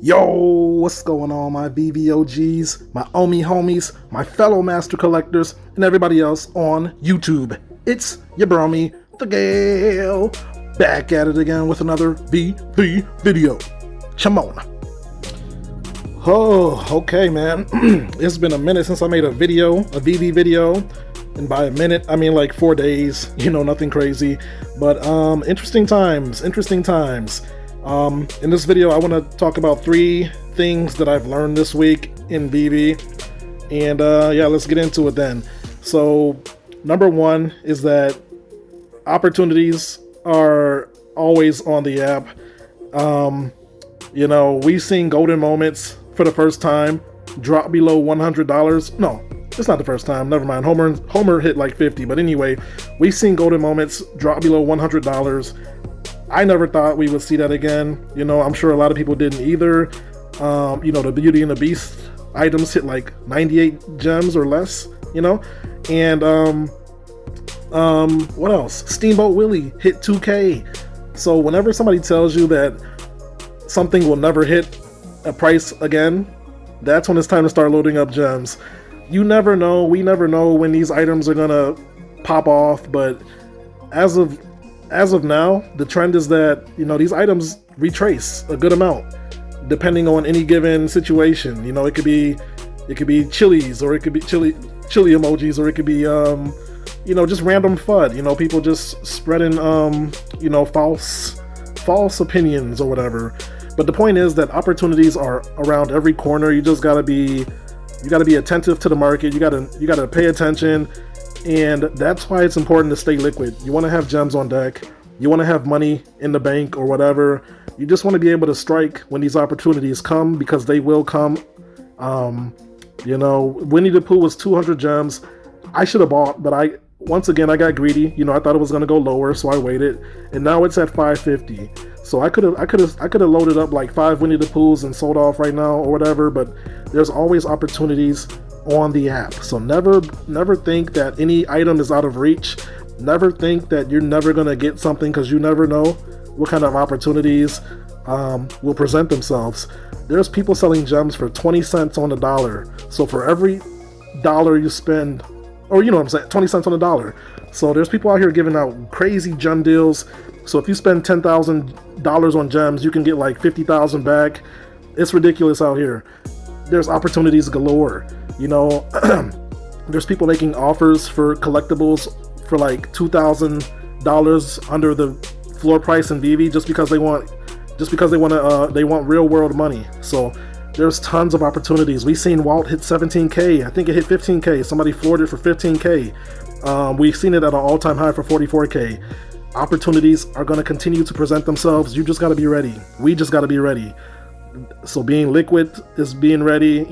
Yo, what's going on, my VVOGs, my Omi homies, my fellow master collectors, and everybody else on YouTube? It's your bromie, the Gale, back at it again with another VV video. Come on. Oh, okay, man. It's been a minute since I made a VV video. And by a minute, I mean like 4 days, nothing crazy. But interesting times. In this video, I want to talk about 3 things that I've learned this week in Veve, and let's get into it then. So, number 1 is that opportunities are always on the app. We've seen golden moments for the first time drop below $100. No, it's not the first time. Never mind. Homer hit like 50, but anyway, we've seen golden moments drop below $100. I never thought we would see that again. I'm sure a lot of people didn't either. The Beauty and the Beast items hit like 98 gems or less, And what else? Steamboat Willie hit 2K. So whenever somebody tells you that something will never hit a price again, that's when it's time to start loading up gems. You never know. We never know when these items are gonna pop off, but as of now, the trend is that, these items retrace a good amount depending on any given situation. It could be chilies, or it could be chili emojis, or it could be, just random FUD. People just spreading, false opinions or whatever. But the point is that opportunities are around every corner. You just gotta be attentive to the market. You gotta pay attention. And that's why it's important to stay liquid. You want to have gems on deck. You want to have money in the bank or whatever. You just want to be able to strike when these opportunities come, because they will come. Winnie the Pooh was 200 gems. I should have bought, but I got greedy. I thought it was going to go lower, so I waited. And now it's at 550. So I could have loaded up like 5 Winnie the Poohs and sold off right now or whatever, but there's always opportunities on the app. So never think that any item is out of reach. Never think that you're never gonna get something, because you never know what kind of opportunities will present themselves. There's people selling gems for 20 cents on the dollar. So for every dollar you spend, or 20 cents on the dollar. So there's people out here giving out crazy gem deals. So if you spend $10,000 on gems, you can get like 50,000 back. It's ridiculous out here. There's opportunities galore. There's people making offers for collectibles for like $2,000 under the floor price in Veve just because they want real world money. So there's tons of opportunities. We've seen Walt hit 17K. I think it hit 15K. Somebody floored it for 15K. We've seen it at an all-time high for 44K. Opportunities are going to continue to present themselves. You just got to be ready. We just got to be ready. So being liquid is being ready,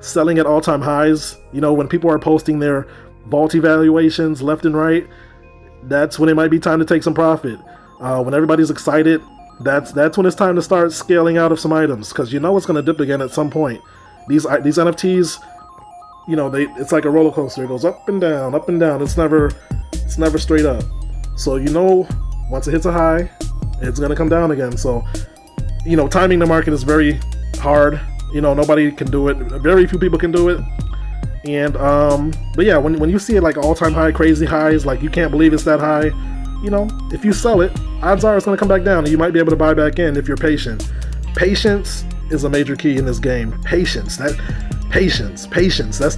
selling at all-time highs. When people are posting their vault evaluations left and right, that's when it might be time to take some profit. When everybody's excited, that's when it's time to start scaling out of some items, because it's going to dip again at some point. These NFTs, it's like a roller coaster. It goes up and down, up and down. It's never straight up. So once it hits a high, it's going to come down again. So timing the market is very hard. Nobody can do it. Very few people can do it. And but yeah, when you see it like all-time high, crazy highs, like you can't believe it's that high, if you sell it, odds are it's going to come back down, and you might be able to buy back in if you're patient. Patience is a major key in this game. Patience. Patience. That's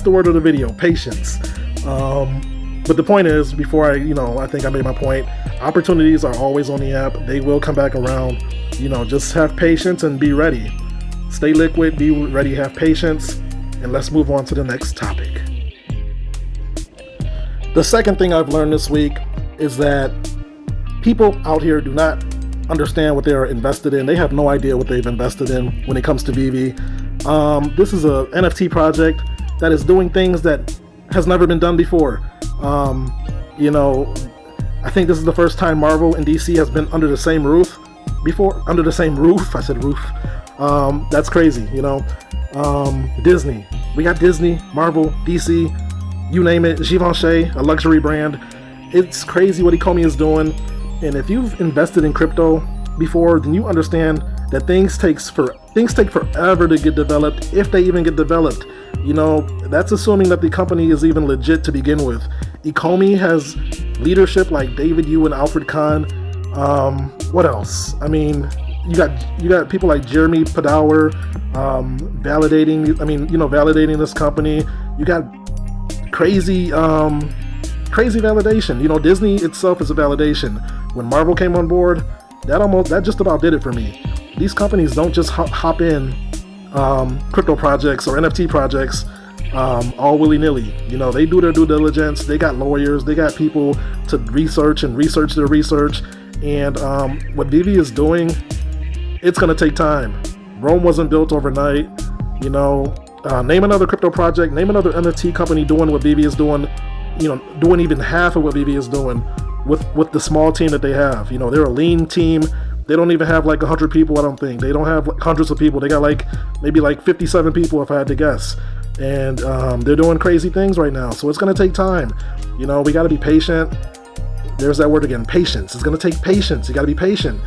the word of the video. Patience. But the point is, before I think I made my point, opportunities are always on the app. They will come back around. Just have patience and be ready. Stay liquid, be ready, have patience, and let's move on to the next topic. The second thing I've learned this week is that people out here do not understand what they are invested in. They have no idea what they've invested in when it comes to Veve. This is a NFT project that is doing things that has never been done before. I think this is the first time Marvel and DC has been under the same roof before. Under the same roof. I said roof. That's crazy, Disney. We got Disney, Marvel, DC, you name it. Givenchy, a luxury brand. It's crazy what Ecomi is doing. And if you've invested in crypto before, then you understand that things take forever to get developed, if they even get developed. That's assuming that the company is even legit to begin with. Ecomi has leadership like David Yu and Alfred Kahn. What else? I mean, you got people like Jeremy Padawer validating this company. You got crazy validation. Disney itself is a validation. When Marvel came on board, that just about did it for me. These companies don't just hop in crypto projects or NFT projects all willy-nilly. They do their due diligence. They got lawyers. They got people to research their research. And what Veve is doing, it's going to take time. Rome wasn't built overnight. Name another crypto project, name another NFT company doing what Veve is doing, doing even half of what Veve is doing with the small team that they have. They're a lean team. They don't even have like 100 people, I don't think. They don't have like hundreds of people. They got maybe 57 people, if I had to guess. And they're doing crazy things right now. So it's going to take time. We got to be patient. There's that word again, patience. It's going to take patience. You got to be patient.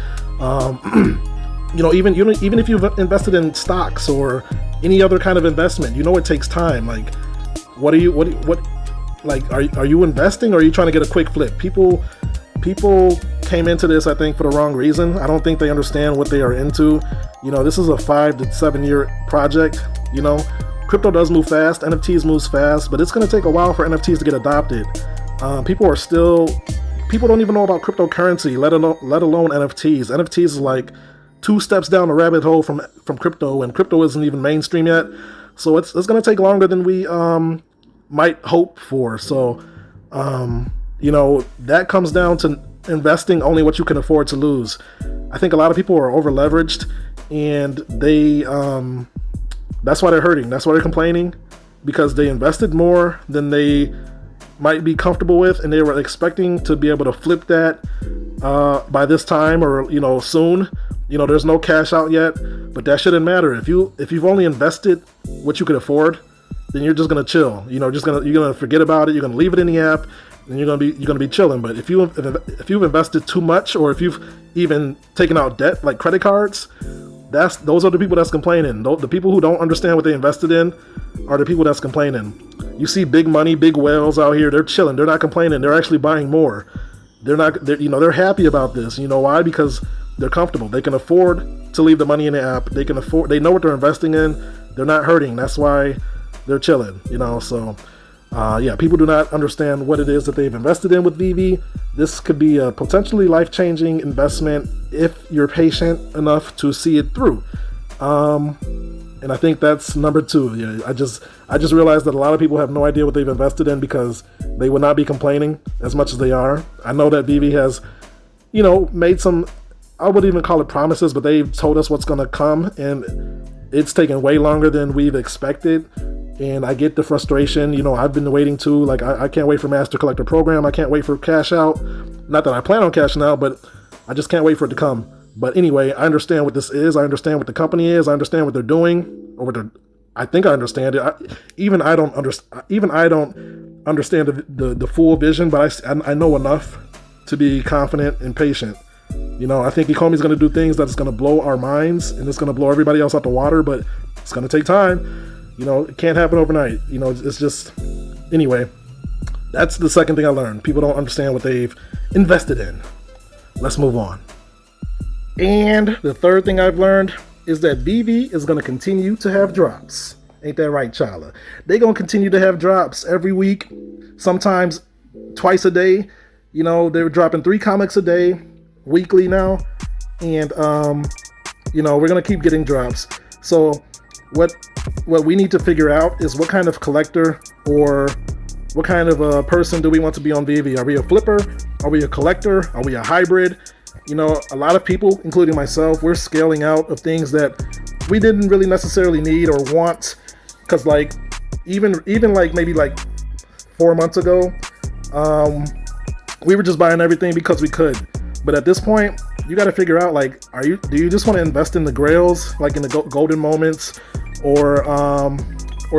Even if you've invested in stocks or any other kind of investment, it takes time. Like, are you investing, or are you trying to get a quick flip? People came into this, I think, for the wrong reason. I don't think they understand what they are into. This is a 5 to 7 year project. Crypto does move fast, NFTs moves fast, but it's going to take a while for NFTs to get adopted. People don't even know about cryptocurrency, let alone NFTs. NFTs is like 2 steps down the rabbit hole from crypto, and crypto isn't even mainstream yet. So it's going to take longer than we might hope for. So, that comes down to investing only what you can afford to lose. I think a lot of people are over leveraged, and they that's why they're hurting. That's why they're complaining, because they invested more than they might be comfortable with, and they were expecting to be able to flip that by this time, or soon. There's no cash out yet, but that shouldn't matter. If you've only invested what you could afford, then you're just gonna chill. You're gonna forget about it. You're gonna leave it in the app, and you're gonna be chilling. But if you've invested too much, or if you've even taken out debt like credit cards, those are the people that's complaining. The people who don't understand what they invested in are the people that's complaining. You see big money, big whales out here. They're chilling. They're not complaining. They're actually buying more. They're happy about this. Why? Because they're comfortable. They can afford to leave the money in the app. They know what they're investing in. They're not hurting. That's why they're chilling. So people do not understand what it is that they've invested in with Veve. This could be a potentially life-changing investment if you're patient enough to see it through. And I think that's number 2. Yeah, I just realized that a lot of people have no idea what they've invested in, because they would not be complaining as much as they are. I know that Veve has, made some, I wouldn't even call it promises, but they've told us what's going to come, and it's taken way longer than we've expected. And I get the frustration. I've been waiting too. Like, I can't wait for Master Collector Program. I can't wait for cash out. Not that I plan on cashing out, but I just can't wait for it to come. But anyway, I understand what this is. I understand what the company is. I understand what they're doing, I think I understand it. Even I don't understand the full vision, but I know enough to be confident and patient. I think Ecomi is going to do things that's going to blow our minds, and it's going to blow everybody else out the water, but it's going to take time. It can't happen overnight. It's just, anyway, that's the second thing I learned. People don't understand what they've invested in. Let's move on. And the third thing I've learned is that Veve is going to continue to have drops. Ain't that right, Chala? They're going to continue to have drops every week, sometimes twice a day. They're dropping 3 comics a day, weekly now. And, we're going to keep getting drops. So what we need to figure out is what kind of collector or what kind of a person do we want to be on Veve? Are we a flipper? Are we a collector? Are we a hybrid? A lot of people, including myself, we're scaling out of things that we didn't really necessarily need or want. Because even maybe 4 months ago, we were just buying everything because we could. But at this point, you got to figure out, do you just want to invest in the grails, like in the golden moments, or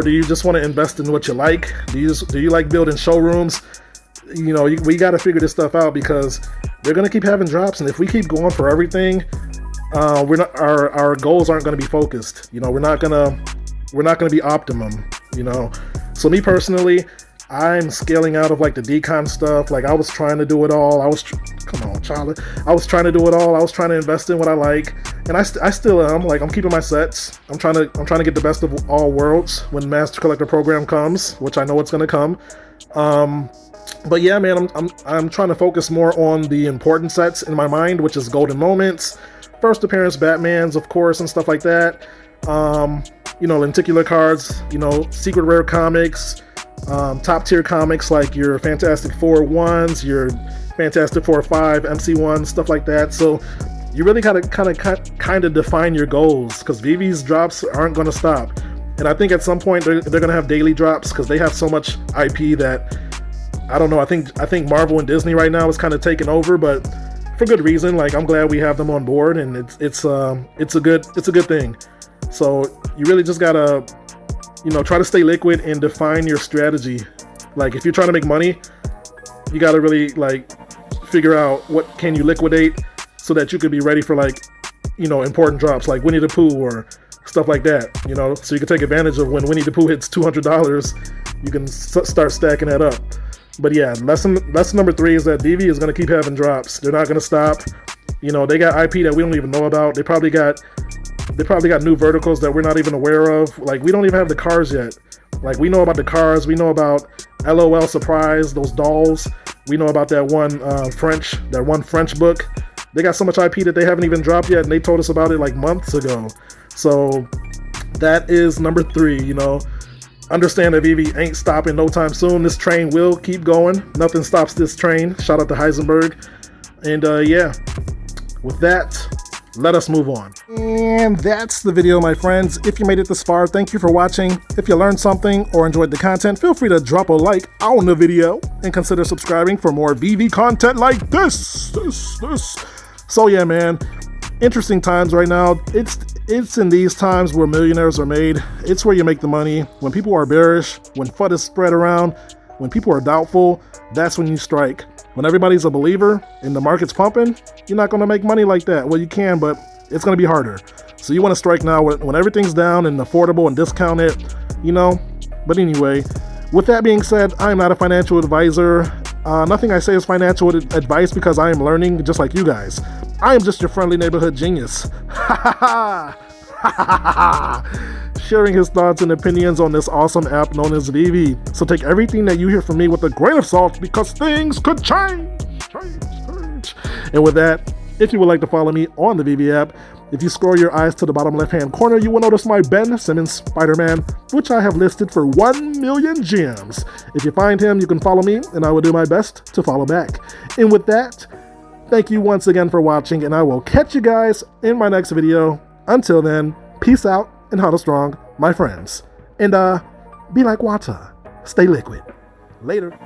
do you just want to invest in what you like? Do you like building showrooms? We got to figure this stuff out, because they're going to keep having drops. And if we keep going for everything, we're not our goals aren't going to be focused. You know, we're not gonna be optimum. You know, so me personally, I'm scaling out of like the decon stuff. Like I was trying to do it all. Come on, Charlie. I was trying to do it all. I was trying to invest in what I like, and I still am. Like I'm keeping my sets. I'm trying to get the best of all worlds when Master Collector program comes, which I know it's gonna come. But yeah, man, I'm trying to focus more on the important sets in my mind, which is Golden Moments, first appearance Batmans, of course, and stuff like that. You know, lenticular cards. You know, secret rare comics. Top tier comics like your Fantastic Four 1s, your Fantastic Four 5, MC1, stuff like that. So you really gotta kind of define your goals, because Veve's drops aren't going to stop. And I think at some point they're going to have daily drops, because they have so much IP that I don't know. I think Marvel and Disney right now is kind of taking over, but for good reason. Like I'm glad we have them on board, and it's a good thing. So you really just gotta, you know, try to stay liquid and define your strategy. Like if you're trying to make money, you got to really like figure out what can you liquidate so that you could be ready for, like, you know, important drops like Winnie the Pooh or stuff like that, you know, so you can take advantage of when Winnie the Pooh hits $200, you can start stacking that up. But yeah, lesson number 3 is that Veve is going to keep having drops. They're not going to stop. You know, they got IP that we don't even know about. They probably got new verticals that we're not even aware of. Like, we don't even have the cars yet. Like, we know about the cars. We know about LOL Surprise, those dolls. We know about that one French book. They got so much IP that they haven't even dropped yet, and they told us about it like months ago. So that is number 3, you know. Understand that Veve ain't stopping no time soon. This train will keep going. Nothing stops this train. Shout out to Heisenberg. And yeah, with that, let us move on. And that's the video, my friends. If you made it this far, thank you for watching. If you learned something or enjoyed the content, feel free to drop a like on the video and consider subscribing for more Veve content like this. So yeah, man, interesting times right now. It's in these times where millionaires are made. It's where you make the money. When people are bearish, when FUD is spread around, when people are doubtful, that's when you strike. When everybody's a believer and the market's pumping, you're not going to make money like that. Well, you can, but it's going to be harder. So you want to strike now when everything's down and affordable and discounted, you know. But anyway, with that being said, I'm not a financial advisor. Nothing I say is financial advice, because I am learning just like you guys. I am just your friendly neighborhood genius. Sharing his thoughts and opinions on this awesome app known as Veve. So take everything that you hear from me with a grain of salt, because things could change. And with that, if you would like to follow me on the Veve app, if you scroll your eyes to the bottom left-hand corner, you will notice my Ben Simmons Spider-Man, which I have listed for 1 million gems. If you find him, you can follow me, and I will do my best to follow back. And with that, thank you once again for watching, and I will catch you guys in my next video. Until then, peace out and huddle strong, my friends. And be like water, stay liquid. Later.